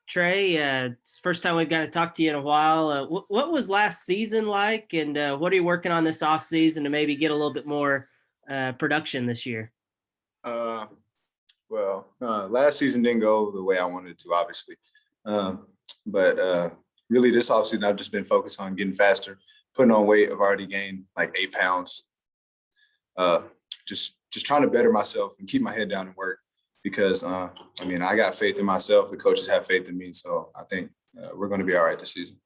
Trey, it's the first time we've got to talk to you in a while. What was last season like, and what are you working on this off season to maybe get a little bit more production this year? Uh, last season didn't go the way I wanted it to, obviously. But really, this offseason, I've just been focused on getting faster, putting on weight. I've already gained like 8 pounds. Uh, just trying to better myself and keep my head down and work because, I got faith in myself. The coaches have faith in me. So I think we're going to be all right this season.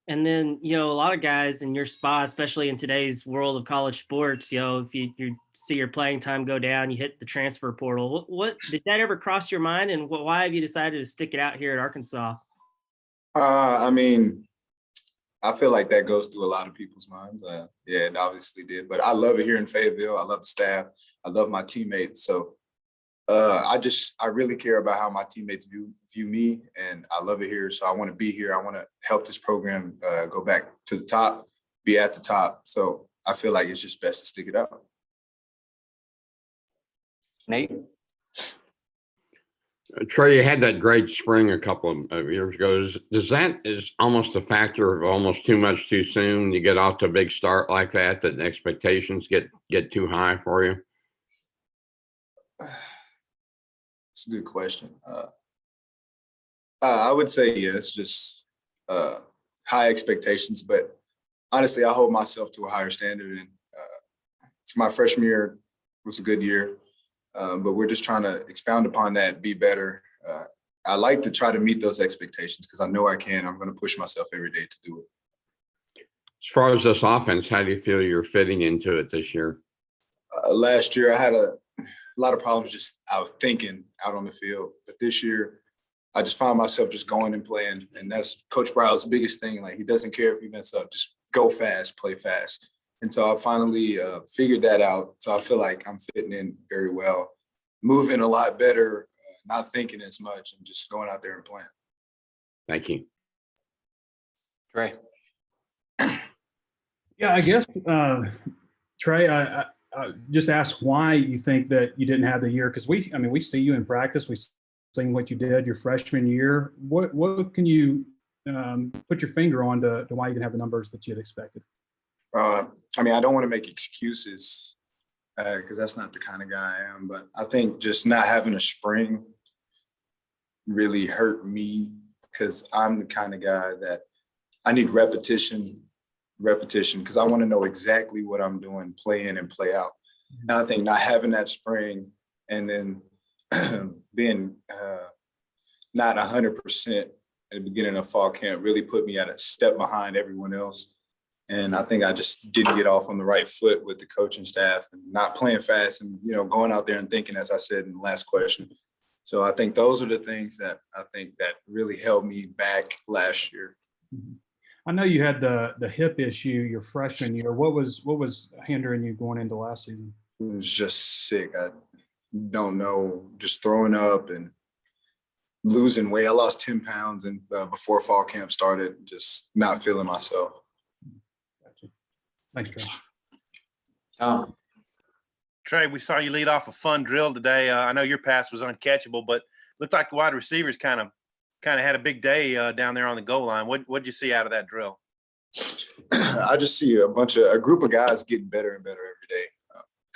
And then, a lot of guys in your spot, especially in today's world of college sports, if you see your playing time go down, you hit the transfer portal. What did that ever cross your mind? And why have you decided to stick it out here at Arkansas? I feel like that goes through a lot of people's minds. Yeah, it obviously did. But I love it here in Fayetteville. I love the staff. I love my teammates. So I really care about how my teammates view me, and I love it here. So I want to be here. I want to help this program go back to the top, be at the top. So I feel like it's just best to stick it out. Nate? Trey, you had that great spring a couple of years ago. Does that is almost a factor of almost too much too soon? You get off to a big start like that the expectations get too high for you? It's a good question. I would say yes, just high expectations. But honestly, I hold myself to a higher standard. And it's my freshman year was a good year, but we're just trying to expound upon that, be better. I like to try to meet those expectations because I know I can. I'm going to push myself every day to do it. As far as this offense, how do you feel you're fitting into it this year? Last year, I had a lot of problems I was thinking out on the field. But this year, I just found myself just going and playing. And that's Coach Brow's biggest thing. Like, he doesn't care if you mess up. Just go fast, play fast. And so I finally figured that out. So I feel like I'm fitting in very well, moving a lot better, not thinking as much, and just going out there and playing. Thank you. Trey? Yeah, I guess, Trey, I just ask why you think that you didn't have the year, because we see you in practice. We've seen what you did your freshman year. What can you put your finger on to why you didn't have the numbers that you had expected? I don't want to make excuses because that's not the kind of guy I am. But I think just not having a spring really hurt me because I'm the kind of guy that I need repetition, because I want to know exactly what I'm doing, play in and play out. And I think not having that spring and then being not 100% at the beginning of fall camp really put me at a step behind everyone else. And I think I just didn't get off on the right foot with the coaching staff and not playing fast and, going out there and thinking, as I said in the last question. So I think those are the things that I think that really held me back last year. I know you had the hip issue your freshman year. What was hindering you going into last season? It was just sick. I don't know, just throwing up and losing weight. I lost 10 pounds and before fall camp started, just not feeling myself. Gotcha. Thanks, Trey. Trey, we saw you lead off a fun drill today. I know your pass was uncatchable, but looked like the wide receivers kind of had a big day down there on the goal line. What'd you see out of that drill? I just see a group of guys getting better and better every day.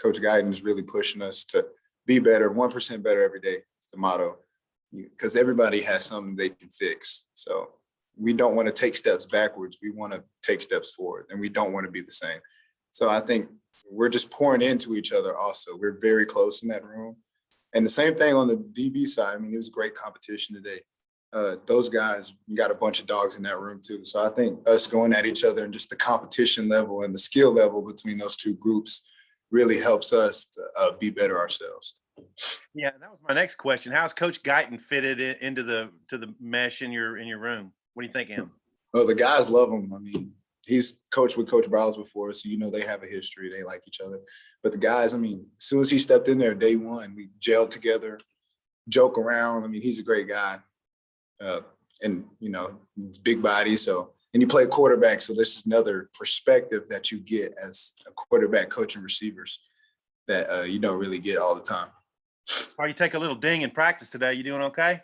Coach Guyton is really pushing us to be better, 1% better every day. It's the motto, because everybody has something they can fix. So we don't want to take steps backwards. We want to take steps forward, and we don't want to be the same. So I think we're just pouring into each other also. We're very close in that room. And the same thing on the DB side. It was great competition today. Those guys, you got a bunch of dogs in that room too. So I think us going at each other and just the competition level and the skill level between those two groups really helps us to be better ourselves. Yeah, that was my next question. How's Coach Guyton fitted into the mesh in your room? What do you think of him? Oh, the guys love him. He's coached with Coach Browse before, so they have a history. They like each other. But the guys, as soon as he stepped in there day one, we gelled together, joke around. He's a great guy. And big body. And you play quarterback. So this is another perspective that you get as a quarterback coaching receivers that you don't really get all the time. Or you take a little ding in practice today. You doing okay?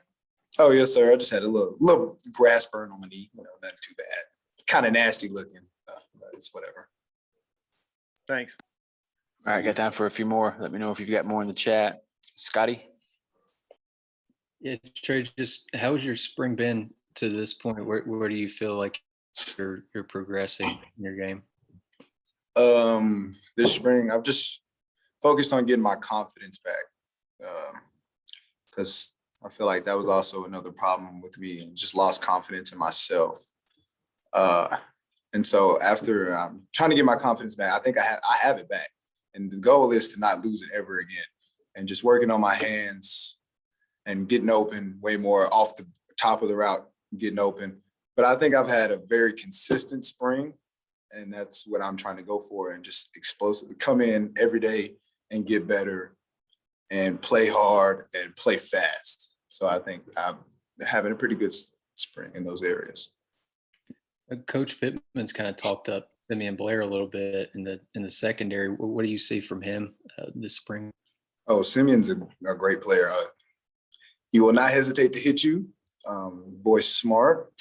Oh, yes, sir. I just had a little grass burn on my knee. Nothing too bad. Kind of nasty looking, but it's whatever. Thanks. All right, got time for a few more. Let me know if you've got more in the chat. Scotty? Yeah, Trey, just how has your spring been to this point? Where do you feel like you're progressing in your game? This spring, I've just focused on getting my confidence back. Because I feel like that was also another problem with me, and just lost confidence in myself. And so after trying to get my confidence back, I think I have it back. And the goal is to not lose it ever again, and just working on my hands and getting open way more off the top of the route, getting open. But I think I've had a very consistent spring, and that's what I'm trying to go for, and just explosively come in every day and get better and play hard and play fast. So I think I'm having a pretty good spring in those areas. Coach Pittman's kind of talked up Simeon Blair a little bit in the secondary. What do you see from him this spring? Oh, Simeon's a great player. He will not hesitate to hit you. Boy's smart.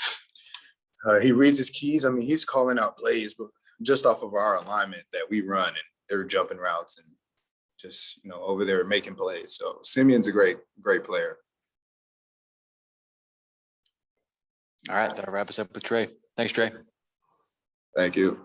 He reads his keys. I mean, he's calling out plays, but just off of our alignment that we run, and they're jumping routes and just, over there making plays. So Simeon's a great player. All right, that'll wrap us up with Trey. Thanks, Trey. Thank you.